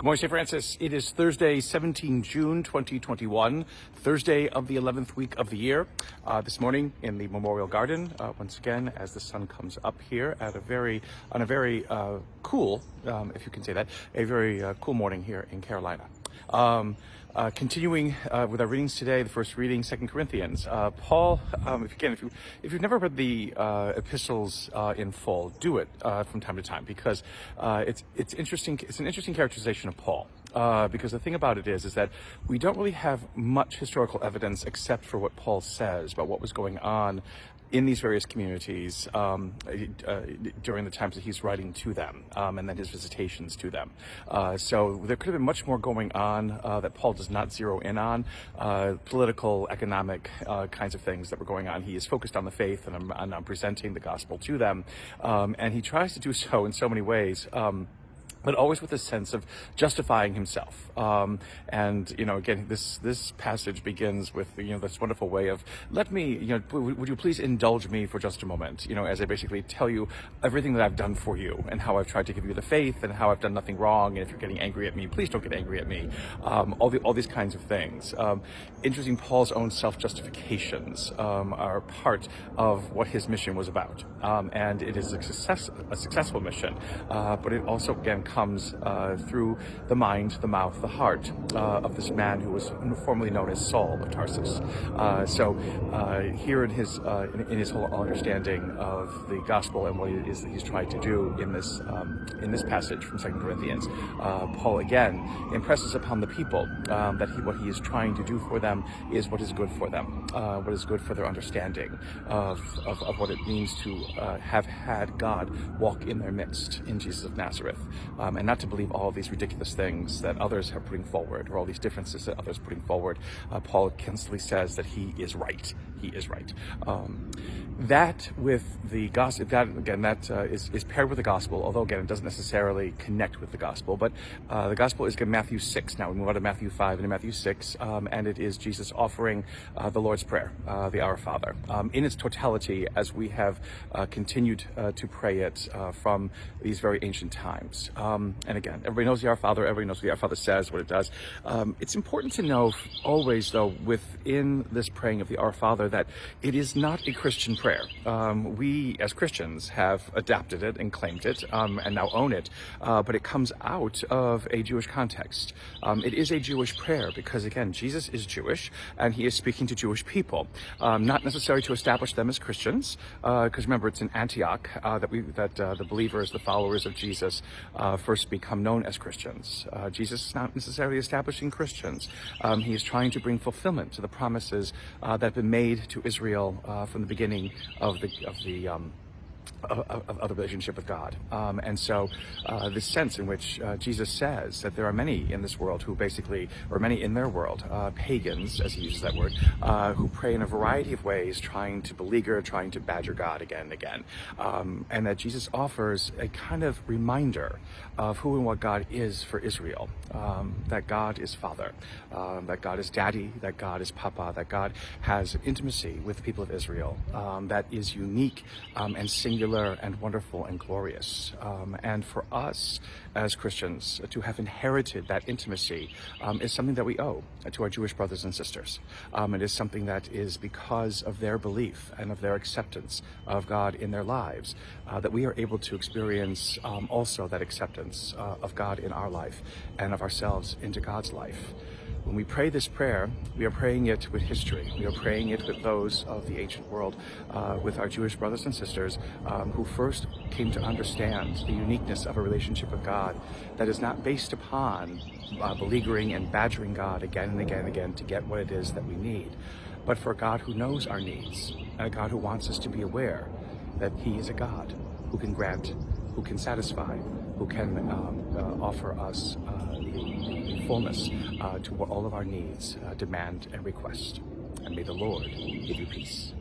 Good morning, St. Francis. It is Thursday, 17 June 2021, Thursday of the 11th week of the year. This morning in the Memorial Garden, once again, as the sun comes up here on a very cool, if you can say that, a very cool morning here in Carolina. Continuing with our readings today, the first reading, 2 Corinthians. Paul, if you've never read the epistles in full, do it from time to time, because it's interesting. It's an interesting characterization of Paul. Because the thing about it is that we don't really have much historical evidence except for what Paul says about what was going on in these various communities during the times that he's writing to them, and then his visitations to them. So there could have been much more going on that Paul does not zero in on, political, economic kinds of things that were going on. He is focused on the faith and on presenting the gospel to them, and he tries to do so in so many ways. But always with a sense of justifying himself. And, again, this passage begins with, this wonderful way of, let me, would you please indulge me for just a moment, as I basically tell you everything that I've done for you and how I've tried to give you the faith and how I've done nothing wrong. And if you're getting angry at me, please don't get angry at me. All these kinds of things. Interesting, Paul's own self-justifications are part of what his mission was about. And it is a successful mission. But it also, again, comes through the mind, the mouth, the heart of this man who was formerly known as Saul of Tarsus. So here in his whole understanding of the gospel and what it is that he's trying to do in this passage from 2 Corinthians, Paul again impresses upon the people that what he is trying to do for them is what is good for them, what is good for their understanding of what it means to have had God walk in their midst in Jesus of Nazareth. And not to believe all of these ridiculous things that others are putting forward, or all these differences that others are putting forward. Paul constantly says that he is right. He is right. That with the gospel, is paired with the gospel, although again, it doesn't necessarily connect with the gospel. But the gospel is in Matthew 6. Now we move on to Matthew 5 and Matthew 6, and it is Jesus offering the Lord's Prayer, the Our Father, in its totality, as we have continued to pray it from these very ancient times. And again, everybody knows the Our Father. Everybody knows what the Our Father says, what it does. It's important to know always, though, within this praying of the Our Father, that it is not a Christian prayer. We, as Christians, have adapted it and claimed it and now own it, but it comes out of a Jewish context. It is a Jewish prayer because, again, Jesus is Jewish and he is speaking to Jewish people, not necessarily to establish them as Christians, because remember, it's in Antioch that the believers, the followers of Jesus, first become known as Christians. Jesus is not necessarily establishing Christians. He is trying to bring fulfillment to the promises that have been made to Israel from the beginning of the relationship with God. And so this sense in which Jesus says that there are many in this world who basically, or many in their world, pagans, as he uses that word, who pray in a variety of ways, trying to beleaguer, trying to badger God again and again. And that Jesus offers a kind of reminder of who and what God is for Israel. That God is Father, that God is Daddy, that God is Papa, that God has intimacy with the people of Israel that is unique and singular and wonderful and glorious. And for us as Christians to have inherited that intimacy is something that we owe to our Jewish brothers and sisters. It is something that is because of their belief and of their acceptance of God in their lives that we are able to experience also that acceptance of God in our life and of ourselves into God's life. When we pray this prayer, we are praying it with history. We are praying it with those of the ancient world, with our Jewish brothers and sisters who first came to understand the uniqueness of a relationship with God that is not based upon beleaguering and badgering God again and again and again to get what it is that we need, but for a God who knows our needs and a God who wants us to be aware that he is a God who can grant, who can satisfy, who can offer us the fullness to what all of our needs demand and request. And may the Lord give you peace.